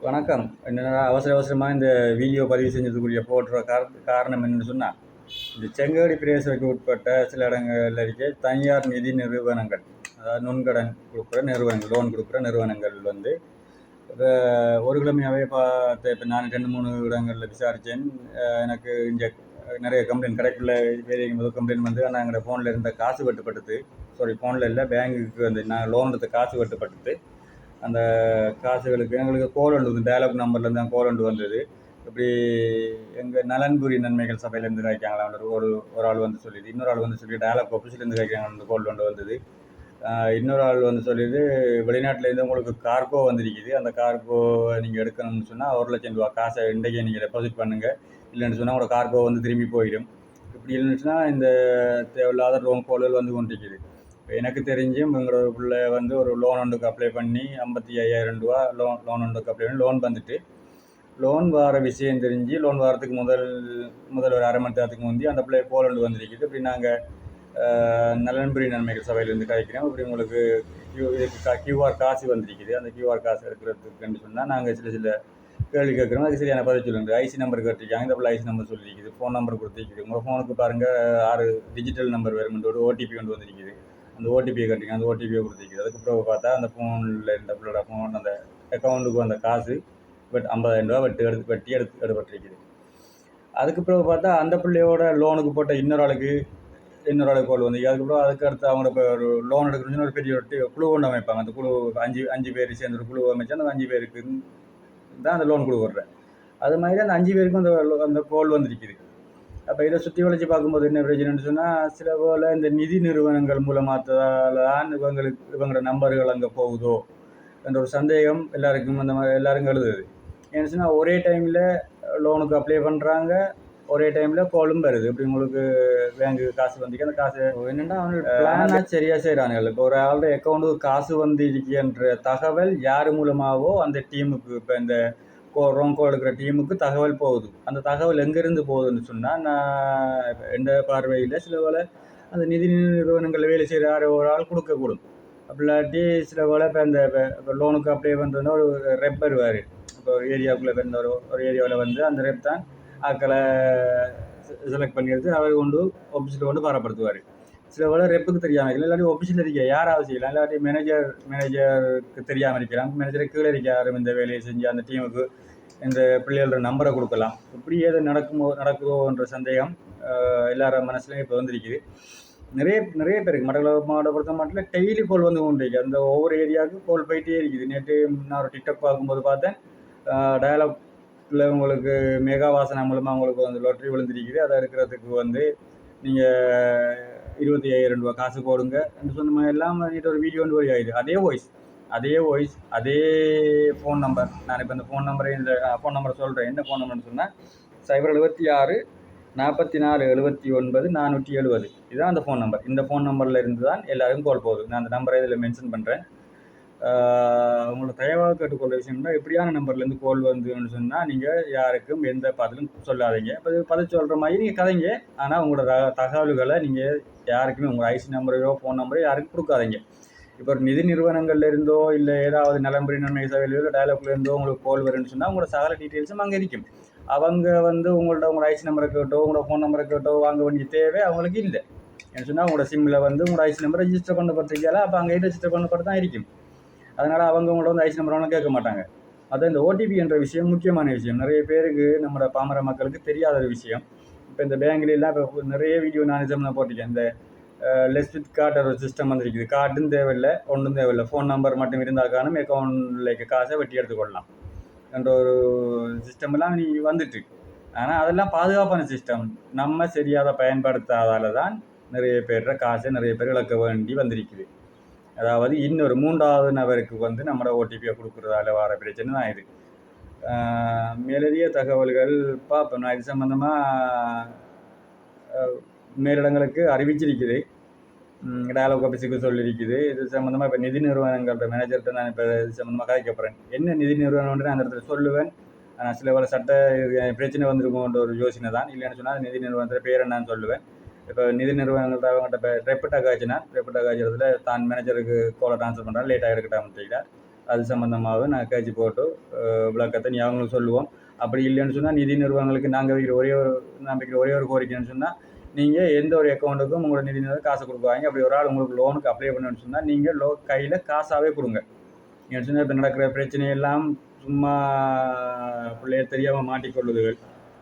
வணக்கம். என்னடா அவசர அவசரமா இந்த வீடியோ பதிவு செஞ்சதுக்குரிய போடுற காரணம் என்னன்னு சொன்னா, இந்த செங்கேடி பிரதேசத்துக்கு உட்பட்ட சில இடங்கள்ல இருக்க தனியார் நிதி நிறுவனங்கள், அதாவது நுண்கடன் குடுக்குற நிறுவனங்கள், லோன் குடுக்குற நிறுவனங்கள் வந்து இப்ப ஒரு கிழமையாவே பார்த்த இப்ப நான் 2, 3 இடங்கள்ல விசாரிச்சேன். எனக்கு இங்க நெறைய கம்ப்ளைண்ட் கடைக்குள்ள வேலை எங்கும்போது கம்ப்ளைண்ட் வந்து, ஆனா எங்கட ஃபோன்ல இருந்த காசு வெட்டுப்பட்டுது. சாரி, ஃபோன்ல இல்ல, பேங்குக்கு வந்து நான் லோன் எடுத்த காசு வெட்டுப்பட்டுது. அந்த காசுகளுக்கு எங்களுக்கு கோல் ஒன்று வந்து டயலாக் நம்பர்லேருந்து தான் கோல் ஒன்று வந்தது. இப்படி எங்கள் நலன்புரி நன்மைகள் சபையிலேருந்து கிடைக்காங்களா ஒரு ஒரு ஆள் வந்து சொல்லிது. இன்னொரு ஆள் வந்து சொல்லி டயலாக் ஆஃபீஸ்லேருந்து கிடைக்காங்க கோல் ஒன்று வந்தது. இன்னொரு ஆள் வந்து சொல்லிது, வெளிநாட்டிலேருந்து உங்களுக்கு கார்கோ வந்திருக்குது, அந்த கார்கோ நீங்கள் எடுக்கணும்னு சொன்னால் ₹1,00,000 காசை இன்றைக்கே நீங்கள் டெபாசிட் பண்ணுங்கள், இல்லைன்னு சொன்னால் உங்களோட கார்கோ வந்து திரும்பி போயிடும். இப்படி இல்லைன்னுச்சுன்னா இந்த தேவையில்லாத கோல்கள் வந்து கொண்டிருக்குது. எனக்கு தெரிஞ்சும் எங்களோட பிள்ளை வந்து ஒரு லோன் ஒன்றுக்கு அப்ளை பண்ணி ₹55,000 லோன் ஒன்றுக்கு அப்ளை பண்ணி லோன் வந்துட்டு, லோன் வர விஷயம் தெரிஞ்சு லோன் வரத்துக்கு முதல் ஒரு அரை மணி நேரத்துக்கு முந்தி அந்த பிள்ளை கோல் ஒன்று வந்திருக்குது. இப்படி நாங்கள் நலன்புரி நன்மைகள் சபையிலேருந்து கிடைக்கிறோம். இப்படி உங்களுக்கு இதுக்கு கியூஆர் காசு வந்திருக்குது, அந்த கியூஆர் காசு எடுக்கிறதுக்குன்னு சொன்னால் நாங்கள் சில சில கேள்வி கேட்குறோம், அது சரியான பதில் சொல்லுங்க. ஐசி நம்பர் கேட்டிருக்காங்க, இந்த பிள்ளை ஐசி நம்பர் சொல்லியிருக்குது, ஃபோன் நம்பர் கொடுத்துருக்குது. உங்கள் ஃபோனுக்கு பாருங்கள் 6 டிஜிட்டல் நம்பர் வேறுமென்றோட ஓடிபி கொண்டு வந்திருக்குது. அந்த ஓடிபியை கட்டிங்க, அந்த ஓடிபியை கொடுத்துருக்குது. அதுக்கப்புறம் பார்த்தா அந்த ஃபோனில் இந்த பிள்ளோட ஃபோன் அந்த அக்கௌண்ட்டுக்கு அந்த காசு ₹50,000 வெட்டி எடுபட்டிருக்குது. அதுக்கப்புறம் பார்த்தா அந்த பிள்ளையோட லோனுக்கு போட்ட இன்னொரு ஆளுக்கு கோல் வந்து, அதுக்கப்புறம் அதுக்கடுத்து அவங்க இப்போ ஒரு லோன் எடுக்கணும்னு ஒரு பெரிய குழு ஒன்று அமைப்பாங்க. அந்த குழு அஞ்சு பேர் சேர்ந்து ஒரு குழு அமைச்சு அந்த 5 பேருக்கு தான் அந்த லோன் கொடுக்குறேன். அது மாதிரி அந்த 5 பேருக்கும் அந்த கோல் வந்துருக்குது. அப்போ இதை சுற்றி வளைச்சி பார்க்கும்போது என்ன பிரச்சனைன்னு சொன்னால், சில போல் இந்த நிதி நிறுவனங்கள் மூலமாகத்தால் தான் இவங்களோட நம்பர்கள் அங்கே போகுதோ என்ற ஒரு சந்தேகம் எல்லாருக்கும் அந்த மாதிரி எல்லாருக்கும் எழுதுது. ஏன்னு சொன்னால் ஒரே டைமில் லோனுக்கு அப்ளை பண்ணுறாங்க, ஒரே டைமில் கோலும் வருது. இப்படி உங்களுக்கு பேங்க்கு காசு வந்துருக்கு, அந்த காசு என்னென்னா அவனோட பிளானாக சரியாக செய்கிறானுங்கள். இப்போ ஒரு ஆளோட அக்கௌண்ட்டுக்கு காசு வந்துருக்குன்ற தகவல் யார் மூலமாகவோ அந்த டீமுக்கு, இப்போ இந்த ரோங்கோ எடுக்கிற டீமுக்கு தகவல் போகுது. அந்த தகவல் எங்கேருந்து போகுதுன்னு சொன்னால், நான் எந்த பார்வையில் சில வேலை அந்த நிதி நிறுவனங்களில் வேலை செய்கிற யாரோ ஒரு ஆள் கொடுக்கக்கூடும். அப்படி இல்லாட்டி சில வேலை இப்போ இந்த இப்போ லோனுக்கு அப்ளை பண்ணுறதுனா ஒரு ரெப் வருவார். இப்போ ஒரு ஏரியாவுக்குள்ளே இருந்த ஒரு ஏரியாவில் வந்து அந்த ரெப் தான் ஆக்களை செலக்ட் பண்ணி எடுத்து அவர் கொண்டு ஆஃபீஸில் கொண்டு பாரப்படுத்துவார். சில வேலை ரெப்புக்கு தெரியாமல் இருக்கலாம், இல்லாட்டி ஆஃபீஸில் இருக்க யாராவது செய்யலாம், இல்லாட்டி மேனேஜருக்கு தெரியாமல் இருக்கலாம். மேனேஜரை கீழே இருக்க யாரும் இந்த வேலையை செஞ்சு அந்த டீமுக்கு இந்த பிள்ளைகளோட நம்பரை கொடுக்கலாம். இப்படி ஏதோ நடக்குதோன்ற சந்தேகம் எல்லாரும் மனசுலையும் இப்போ வந்துருக்குது. நிறைய பேருக்கு மட்டக்களப்பு மாவட்ட பொறுத்த மட்டும் டெய்லி கோல் வந்து கொண்டிருக்கு. அந்த ஒவ்வொரு ஏரியாவுக்கும் கோல் போயிட்டே இருக்குது. நேற்று நான் ஒரு டிக்டாக் பார்க்கும்போது பார்த்தேன், டயலாக்ல உங்களுக்கு மெகா வாசனை மூலமாக உங்களுக்கு வந்து லாட்ரி விழுந்திருக்குது, அதை எடுக்கிறதுக்கு வந்து நீங்கள் ₹25,000 காசு போடுங்க என்று சொன்ன மாதிரி எல்லாம் நேற்று ஒரு வீடியோ வந்து ஆயிடுது. அதே வாய்ஸ் அதே ஃபோன் நம்பர். நான் இப்போ இந்த ஃபோன் நம்பரை சொல்கிறேன். என்ன ஃபோன் நம்பர்னு சொன்னால் 076 44 79 470. இதுதான் அந்த ஃபோன் நம்பர். இந்த ஃபோன் நம்பரில் இருந்து தான் எல்லாருக்கும் கால் போகுது. நான் அந்த நம்பரை இதில் மென்ஷன் பண்ணுறேன். உங்களை தயவாக கேட்டுக்கொள்கிற விஷயம்னா, எப்படியான நம்பர்லேருந்து கால் வந்துன்னு சொன்னால் நீங்கள் யாருக்கும் எந்த பதிலும் சொல்லாதீங்க. இப்போ பதில் சொல்கிற மாதிரி நீங்கள் கதைங்க, ஆனால் உங்களோட தகவல்களை நீங்கள் யாருக்குமே உங்கள் ஐசி நம்பரையோ ஃபோன் நம்பரையோ யாருக்கும் கொடுக்காதீங்க. இப்போ ஒரு நிதி நிறுவனங்கள்ல இருந்தோ இல்லை ஏதாவது நலன்புரி நன்மை சேவையிலோ இல்லை டயலாக்ல இருந்தோ உங்களுக்கு கால் வரும்னு சொன்னால் உங்களோட சகல டீட்டெயில்ஸும் அங்கே இருக்கும். அவங்க வந்து உங்களோட ஐசி நம்பரை கேட்டோ உங்களோட ஃபோன் நம்பரை கேட்டோ வாங்க வேண்டிய தேவை அவங்களுக்கு இல்லை. என்ன சொன்னால் உங்களோட சிம்மில் வந்து உங்களோட ஐசி நம்பர் ரெஜிஸ்டர் பண்ணப்பட்டிருக்கால, அப்போ அங்கே ரெஜிஸ்டர் பண்ணப்பட்டு தான் இருக்கும். அதனால் அவங்க உங்களோட வந்து ஐசி நம்பர் கேட்க மாட்டாங்க. அது இந்த ஓடிபி என்ற விஷயம் முக்கியமான விஷயம். நிறைய பேருக்கு நம்மளோட பாமர மக்களுக்கு தெரியாத ஒரு விஷயம். இப்போ இந்த பேங்க்லாம் இப்போ நிறைய வீடியோ நான் போட்டிருக்கேன். இந்த லெஸ் வித் கார்டு ஒரு சிஸ்டம் வந்துருக்குது. கார்டும் தேவையில்லை, ஒன்றும் தேவையில்லை, ஃபோன் நம்பர் மட்டும் இருந்தால் காணும் அக்கௌண்ட்ல காசை வெட்டி எடுத்துக்கொள்ளலாம் என்ற ஒரு சிஸ்டமெல்லாம் நீ வந்துட்டு. ஆனால் அதெல்லாம் பாதுகாப்பான சிஸ்டம். நம்ம சரியாக பயன்படுத்தாதால தான் நிறைய பேர் காசை நிறைய பேர் இழக்க வேண்டி வந்திருக்குது. அதாவது இன்னொரு 3வது நபருக்கு வந்து நம்மளோட ஓடிபியை கொடுக்குறதால வர பிரச்சனை தான் இது. மேலதிக தகவல்கள் பார்ப்போம். நான் இது சம்மந்தமாக மேலிடங்களுக்கு அறிவிச்சிருக்குது, டயலாக் ஆஃபீஸுக்கு சொல்லியிருக்குது. இது சம்மந்தமாக இப்போ நிதி நிறுவனங்களோட மேனேஜர்கிட்ட நான் இப்போ இது சம்மந்தமாக கதைக்க போகிறேன். என்ன நிதி நிறுவனம்னு அந்த இடத்துல சொல்லுவேன். சில வேலை சட்ட பிரச்சனை வந்திருக்கும்ன்ற ஒரு யோசனை தான். இல்லைன்னு சொன்னால் நிதி நிறுவனத்தில் பேர் என்னன்னு சொல்லுவேன். இப்போ நிதி நிறுவனங்கள்ட்ட அவங்கள்ட்ட இப்போ ரெப்பிட்டாக காய்ச்சினா ரெப்பிட்டாக காய்ச்சறதுல தான் மேனேஜருக்கு கோலை ட்ரான்ஸ்ஃபர் பண்ணுறாங்க, லேட்டாக எடுக்கட்டாமல் தெரியல. அது சம்மந்தமாக நான் கேட்சி போட்டு விளக்கத்தை அவங்களுக்கு சொல்லுவோம். அப்படி இல்லைன்னு சொன்னால் நிதி நிறுவனங்களுக்கு நாங்கள் வைக்கிற ஒரே ஒரு கோரிக்கைன்னு சொன்னால், நீங்கள் எந்த ஒரு அக்கௌண்ட்டுக்கும் உங்களோட நிதி நிறுவனம் காசு கொடுக்குவாங்க. அப்படி ஒரு ஆள் உங்களுக்கு லோனுக்கு அப்ளை பண்ணணும்னு சொன்னால் நீங்கள் கையில் காசாகவே கொடுங்க. ஏன்னு சொன்னால் இப்போ நடக்கிற பிரச்சனையெல்லாம் சும்மா பிள்ளைய தெரியாமல் மாட்டிக்கொள்ளுதுகள்,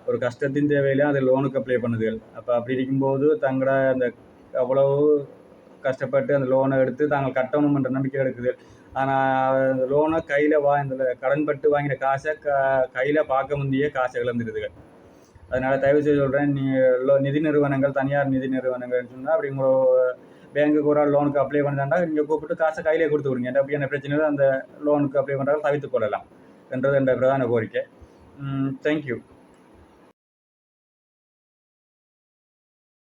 ஒரு கஷ்டத்தின் தேவையில அது லோனுக்கு அப்ளை பண்ணுதுகள். அப்போ அப்படி இருக்கும்போது தங்களோட அந்த அவ்வளவு கஷ்டப்பட்டு அந்த லோனை எடுத்து தாங்கள் கட்டணும்ன்ற நம்பிக்கை எடுக்குது. ஆனால் அந்த லோனை கையில் இந்த கடன் பட்டு வாங்கின காசை கையில் பார்க்க முந்தையே காசை இழந்துடுதுகள். அதனால் தயவு செய்து சொல்கிறேன், நிதி நிறுவனங்கள், தனியார் நிதி நிறுவனங்கள்னு சொன்னால் அப்படி உங்களோட பேங்குக்கு ஒரு ஆள் லோனுக்கு அப்ளை பண்ணாண்டா நீங்கள் கூப்பிட்டு காசை கையிலே கொடுத்து விடுங்க. அப்படியான பிரச்சனைகள் அந்த லோனுக்கு அப்ளை பண்ணுறாங்க தவிர்த்து கொள்ளலாம் என்றது என்ற பிரதான கோரிக்கை. தேங்க்யூ.